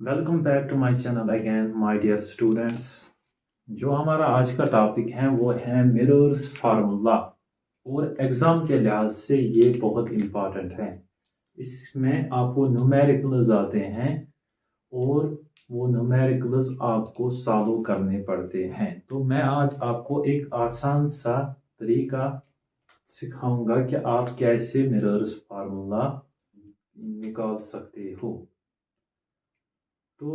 Welcome back to my channel again my dear students. जो हमारा आज का टॉपिक है वो है मिरर्स फार्मूला और एग्ज़ाम के लिहाज से ये बहुत इम्पॉर्टेंट है। इसमें आपको न्यूमेरिकल्स आते हैं और वो न्यूमेरिकल्स आपको सॉल्व करने पड़ते हैं। तो मैं आज आपको एक आसान सा तरीका सिखाऊंगा कि आप कैसे मिरर्स फार्मूला निकाल सकते हो। तो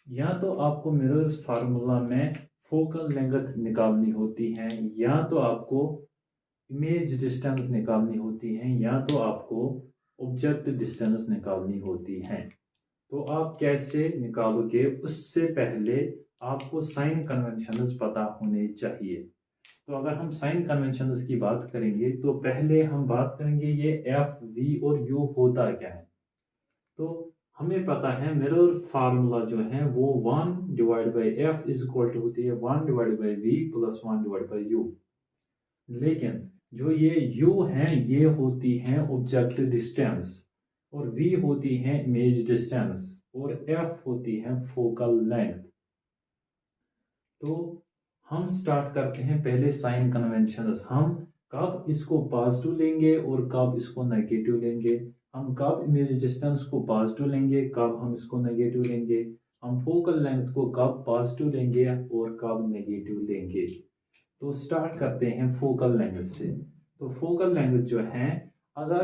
या तो आपको मिरर्स फार्मूला में फोकल लेंथ निकालनी होती है, या तो आपको इमेज डिस्टेंस निकालनी होती है, या तो आपको ऑब्जेक्ट डिस्टेंस निकालनी होती है। तो आप कैसे निकालोगे, उससे पहले आपको साइन कन्वेंशंस पता होने चाहिए। तो अगर हम साइन कन्वेंशंस की बात करेंगे तो पहले हम बात करेंगे ये एफ वी और यू होता क्या है। तो हमें पता है मिरर फार्मूला जो है वो 1/f इज इक्वल टू होती है 1/v प्लस 1/u। लेकिन जो ये u है ये होती है ऑब्जेक्ट डिस्टेंस, और v होती है इमेज डिस्टेंस, और f होती है फोकल लेंथ। तो हम स्टार्ट करते हैं पहले साइन कन्वेंशंस। हम कब इसको पॉजिटिव लेंगे और कब इसको नेगेटिव लेंगे, हम कब इमेज डिस्टेंस को पॉजिटिव लेंगे, कब हम इसको नेगेटिव लेंगे, हम फोकल लेंथ को कब पॉजिटिव लेंगे और कब नेगेटिव लेंगे। तो स्टार्ट करते हैं फोकल लेंथ से। तो फोकल लेंथ जो है, अगर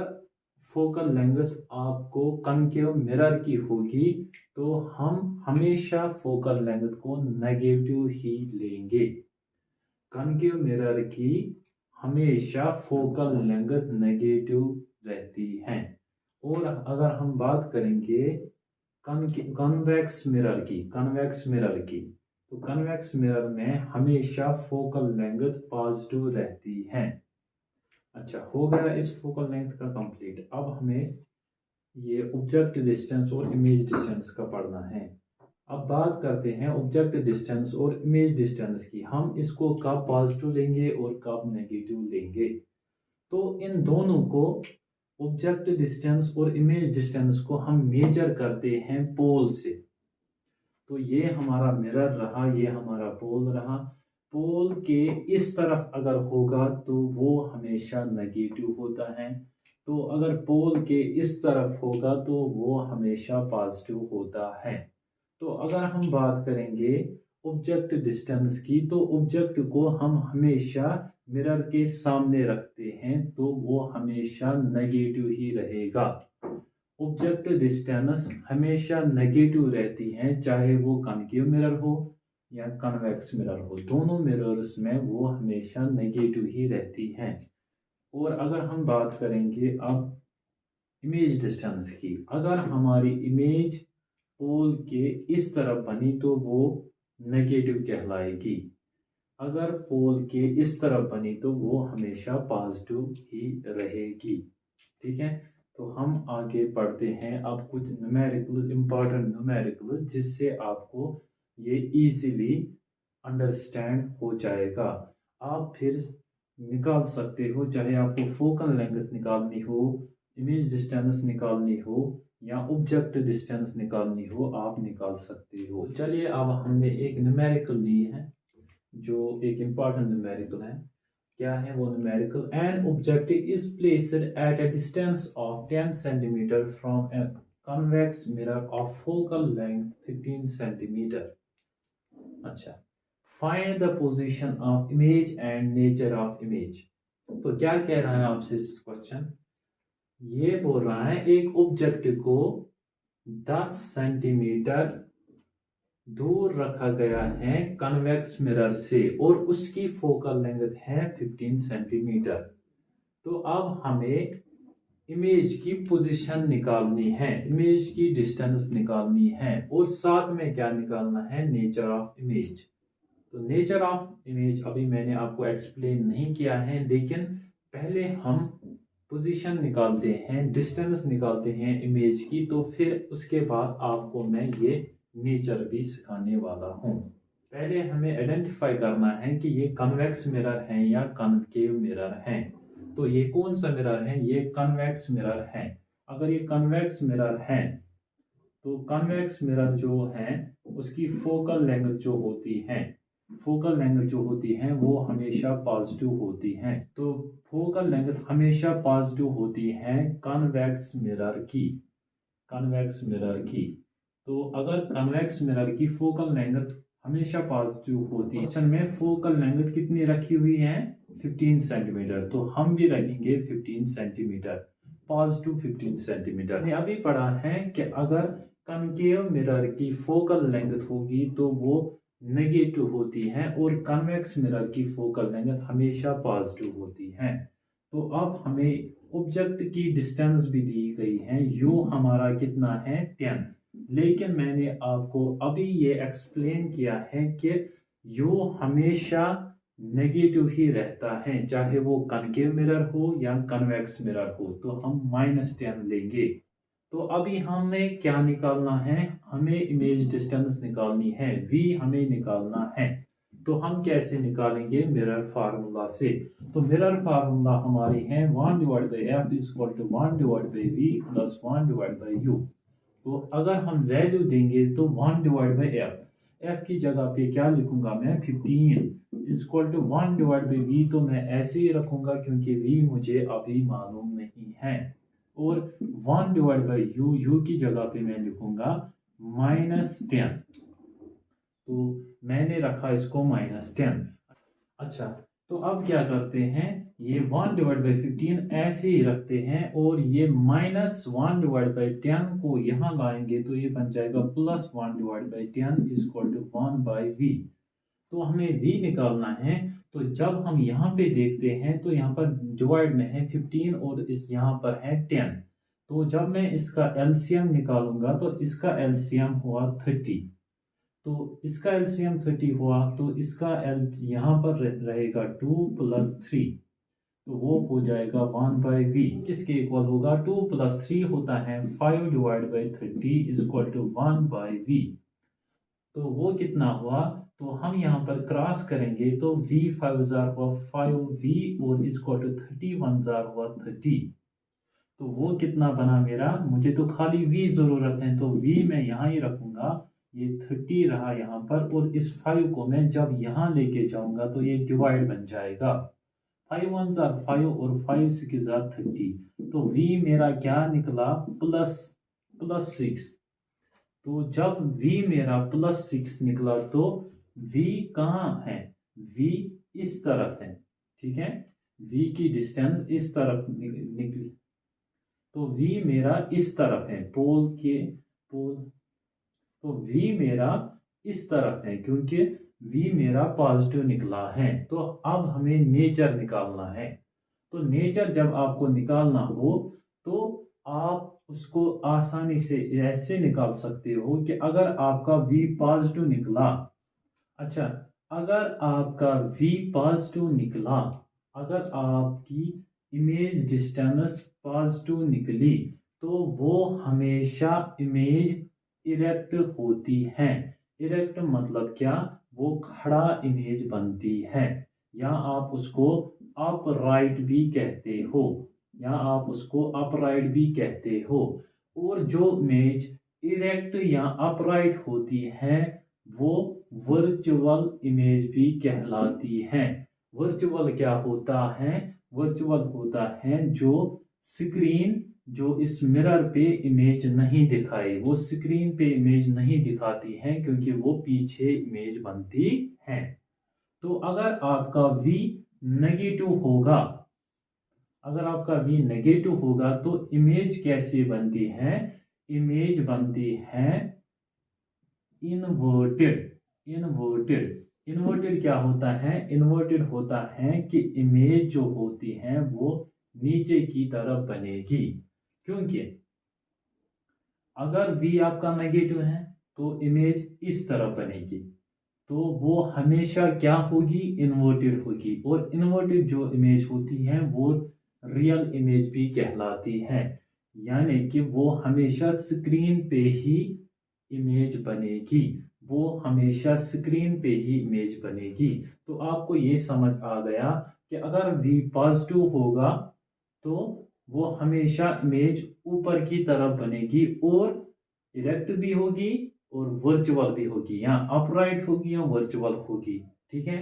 फोकल लेंथ आपको कनकेव मिरर की होगी तो हम हमेशा फोकल लेंथ को नेगेटिव ही लेंगे। कनकेव मिरर की हमेशा फोकल लेंथ नेगेटिव रहती है। और अगर हम बात करेंगे कन्वेक्स मिरर की, तो कन्वेक्स मिरर में हमेशा फोकल लेंथ पॉजिटिव रहती है। अच्छा, हो गया इस फोकल लेंथ का कंप्लीट। अब हमें ये ऑब्जेक्ट डिस्टेंस और इमेज डिस्टेंस का पढ़ना है। अब बात करते हैं ऑब्जेक्ट डिस्टेंस और इमेज डिस्टेंस की। हम इसको कब पॉजिटिव लेंगे और कब नेगेटिव लेंगे। तो इन दोनों को, ऑब्जेक्ट डिस्टेंस और इमेज डिस्टेंस को हम मेजर करते हैं पोल से। तो ये हमारा मिरर रहा, ये हमारा पोल रहा। पोल के इस तरफ अगर होगा तो वो हमेशा नेगेटिव होता है, तो अगर पोल के इस तरफ होगा तो वो हमेशा पॉजिटिव होता है। तो अगर हम बात करेंगे ऑब्जेक्ट डिस्टेंस की, तो ऑब्जेक्ट को हम हमेशा मिरर के सामने रखते हैं तो वो हमेशा नेगेटिव ही रहेगा। ऑब्जेक्ट डिस्टेंस हमेशा नेगेटिव रहती है, चाहे वो कनकेव मिरर हो या कन्वेक्स मिरर हो, दोनों मिरर्स में वो हमेशा नेगेटिव ही रहती हैं। और अगर हम बात करेंगे अब इमेज डिस्टेंस की, अगर हमारी इमेज पोल के इस तरफ बनी तो वो नेगेटिव कहलाएगी, अगर पोल के इस तरफ बनी तो वो हमेशा पॉजिटिव ही रहेगी। ठीक है, तो हम आगे पढ़ते हैं अब कुछ न्यूमेरिकल्स, इंपॉर्टेंट न्यूमेरिकल्स, जिससे आपको ये इजीली अंडरस्टैंड हो जाएगा। आप फिर निकाल सकते हो, चाहे आपको फोकल लेंथ निकालनी हो, इमेज डिस्टेंस निकालनी हो या ऑब्जेक्ट डिस्टेंस निकालनी हो, आप निकाल सकते हो। चलिए, अब हमने एक न्यूमेरिकल ली है जो एक इम्पॉर्टेंट न्यूमेरिकल है। क्या है वो numerical? An object is placed at a distance of 10 centimetre from a convex mirror of focal length 15 centimetre. अच्छा, find the position of image and nature of image. तो क्या कह रहा है आपसे इस क्वेश्चन? ये बोल रहा है एक ऑब्जेक्ट को 10 सेंटीमीटर दूर रखा गया है कन्वेक्स मिरर से और उसकी फोकल लेंथ है 15 सेंटीमीटर। तो अब हमें इमेज की पोजीशन निकालनी है, इमेज की डिस्टेंस निकालनी है, और साथ में क्या निकालना है? Nature of image. तो नेचर ऑफ इमेज अभी मैंने आपको एक्सप्लेन नहीं किया है, लेकिन पहले हम पोजीशन निकालते हैं, डिस्टेंस निकालते हैं इमेज की, तो फिर उसके बाद आपको मैं ये नेचर भी सिखाने वाला हूँ। पहले हमें आइडेंटिफाई करना है कि ये कन्वेक्स मिरर हैं या कनकेव मिरर हैं। तो ये कौन सा मिरर है? ये कन्वेक्स मिरर है। अगर ये कन्वेक्स मिरर है तो कन्वेक्स मिरर जो है उसकी फोकल लेंथ जो होती है, फोकल लेंथ जो होती है वो हमेशा पॉजिटिव होती है। तो फोकल लेंथ हमेशा पॉजिटिव होती है कन्वेक्स मिरर की, कन्वेक्स मिरर की। तो अगर कन्वेक्स मिरर की फोकल लेंथ हमेशा पॉजिटिव होती है, क्वेश्चन में फोकल लेंथ कितनी रखी हुई है 15 सेंटीमीटर, तो हम भी रखेंगे 15 सेंटीमीटर, पॉजिटिव 15 सेंटीमीटर। हमने अभी पढ़ा है कि अगर कनकेव मिरर की फोकल लेंथ होगी तो वो नेगेटिव होती है और कन्वेक्स मिरर की फोकल लेंथ हमेशा पॉजिटिव होती है। तो अब हमें ऑब्जेक्ट की डिस्टेंस भी दी गई है, यू हमारा कितना है 10, लेकिन मैंने आपको अभी ये एक्सप्लेन किया है कि यू हमेशा नेगेटिव ही रहता है, चाहे वो कनकेव मिरर हो या कन्वेक्स मिरर हो, तो हम -10 लेंगे। तो अभी हमें क्या निकालना है, हमें इमेज डिस्टेंस निकालनी है, v हमें निकालना है। तो हम कैसे निकालेंगे, मिरर फार्मूला से। तो मिरर फार्मूला हमारी है 1/f = 1/v + 1/u। तो अगर हम वैल्यू देंगे तो 1/f, f की जगह पे क्या लिखूंगा मैं 15 = 1/v, तो मैं ऐसे ही रखूंगा क्योंकि v मुझे अभी मालूम नहीं है। और 1/u, u की जगह पे मैं लिखूंगा -10, तो मैंने रखा इसको -10। अच्छा, तो अब क्या करते हैं, ये 1/15 ऐसे ही रखते हैं और ये -1/10 को यहाँ लाएंगे तो ये बन जाएगा +1/10 = 1/v। तो हमें v निकालना है। तो जब हम यहाँ पे देखते हैं तो यहाँ पर डिवाइड में है 15 और इस यहाँ पर है 10। तो जब मैं इसका एलसीएम निकालूंगा तो इसका एलसीएम हुआ 30, तो इसका एलसीएम 30 हुआ, तो इसका एल यहाँ पर रहेगा 2 + 3, तो वो हो जाएगा 1/v। किसके इक्वल होगा, 2 + 3 होता है 5/30 = 1/v। तो वो कितना हुआ, तो हम यहाँ पर क्रॉस करेंगे तो v 5 हुआ 5v और इसको 30 1 हुआ 30। तो वो कितना बना मेरा, मुझे तो खाली v जरूरत है तो v मैं यहाँ ही रखूंगा, ये 30 रहा यहाँ पर, और इस 5 को मैं जब यहाँ लेके जाऊंगा तो ये डिवाइड बन जाएगा, 5 1 5 और 5 6 30। तो v मेरा क्या निकला +6। तो जब v मेरा +6 निकला तो v कहाँ है, v इस तरफ है, ठीक है, v की डिस्टेंस इस तरफ निकली, तो v मेरा इस तरफ है, पोल के पोल, तो v मेरा इस तरफ है क्योंकि v मेरा पॉजिटिव निकला है। तो अब हमें नेचर निकालना है। तो नेचर जब आपको निकालना हो तो आप उसको आसानी से ऐसे निकाल सकते हो कि अगर आपका v पॉजिटिव निकला, अच्छा, अगर आपका v पॉजिटिव निकला, अगर आपकी इमेज डिस्टेंस पॉजिटिव निकली तो वो हमेशा इमेज इरेक्ट होती है। इरेक्ट मतलब क्या, वो खड़ा इमेज बनती है, या आप उसको अपराइट भी कहते हो, या आप उसको अपराइट भी कहते हो। और जो इमेज इरेक्ट या अपराइट होती है वो वर्चुअल इमेज भी कहलाती है। वर्चुअल क्या होता है, वर्चुअल होता है जो स्क्रीन, जो इस मिरर पे इमेज नहीं दिखाए, वो स्क्रीन पे इमेज नहीं दिखाती है क्योंकि वो पीछे इमेज बनती है। तो अगर आपका v नेगेटिव होगा, अगर आपका v नेगेटिव होगा तो इमेज कैसे बनती है, इमेज बनती है इन्वर्टेड। इन्वर्टेड, इन्वर्टेड क्या होता है, इन्वर्टेड होता है कि इमेज जो होती है वो नीचे की तरफ बनेगी, क्योंकि अगर v आपका नेगेटिव है तो इमेज इस तरफ बनेगी, तो वो हमेशा क्या होगी, इन्वर्टेड होगी। और इन्वर्टेड जो इमेज होती है वो रियल इमेज भी कहलाती है, यानी कि वो हमेशा स्क्रीन पे ही इमेज बनेगी, वो हमेशा स्क्रीन पे ही इमेज बनेगी। तो आपको ये समझ आ गया कि अगर v पॉजिटिव होगा तो वो हमेशा इमेज ऊपर की तरफ बनेगी और इरेक्ट भी होगी और वर्चुअल भी होगी, या अपराइट होगी या वर्चुअल होगी। ठीक है,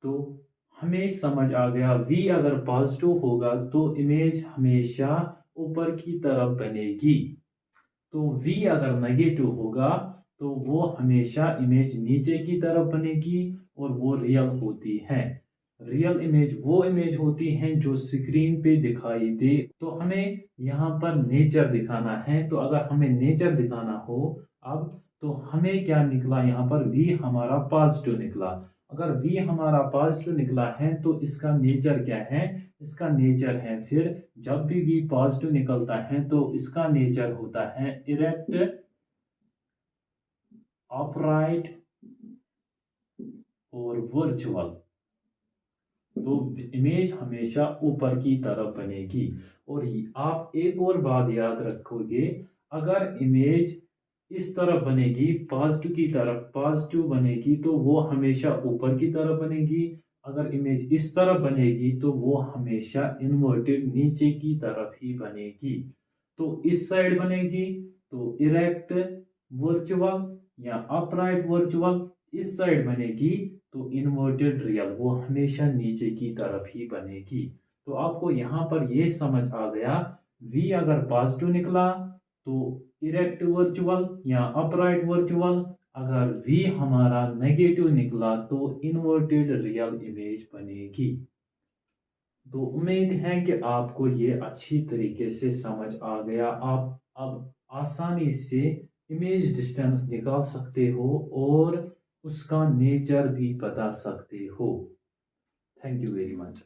तो हमें समझ आ गया, v अगर पॉजिटिव होगा तो इमेज हमेशा ऊपर की तरफ बनेगी, तो v अगर नेगेटिव होगा तो वो हमेशा इमेज नीचे की तरफ बनेगी, और वो रियल होती है। रियल इमेज वो इमेज होती हैं जो स्क्रीन पे दिखाई दे। तो हमें यहाँ पर नेचर दिखाना है, तो अगर हमें नेचर दिखाना हो अब, तो हमें क्या निकला, यहाँ पर v हमारा पॉजिटिव निकला। अगर v हमारा पॉजिटिव निकला है तो इसका नेचर क्या है, इसका नेचर है, फिर जब भी v पॉजिटिव निकलता है तो इसका नेचर होता है इरेक्ट, अपराइट और वर्चुअल। तो इमेज हमेशा ऊपर की तरफ बनेगी। और आप एक और बात याद रखोगे, अगर इमेज इस तरफ बनेगी, पॉजिटिव की तरफ पॉजिटिव बनेगी, तो वो हमेशा ऊपर की तरफ बनेगी। अगर इमेज इस तरफ बनेगी तो वो हमेशा इन्वर्टेड नीचे की तरफ ही बनेगी। तो इस साइड बनेगी तो इरेक्ट वर्चुअल या अपराइट वर्चुअल, इस साइड बनेगी तो इन्वर्टेड रियल, वो हमेशा नीचे की तरफ ही बनेगी। तो आपको यहाँ पर ये समझ आ गया, v अगर पॉजिटिव निकला तो इरेक्ट वर्चुअल या अपराइट वर्चुअल, अगर v हमारा नेगेटिव निकला तो इन्वर्टेड रियल इमेज बनेगी। तो उम्मीद है कि आपको ये अच्छी तरीके से समझ आ गया। आप अब आसानी से इमेज डिस्टेंस निकाल सकते हो और उसका नेचर भी बता सकते हो। Thank you very much.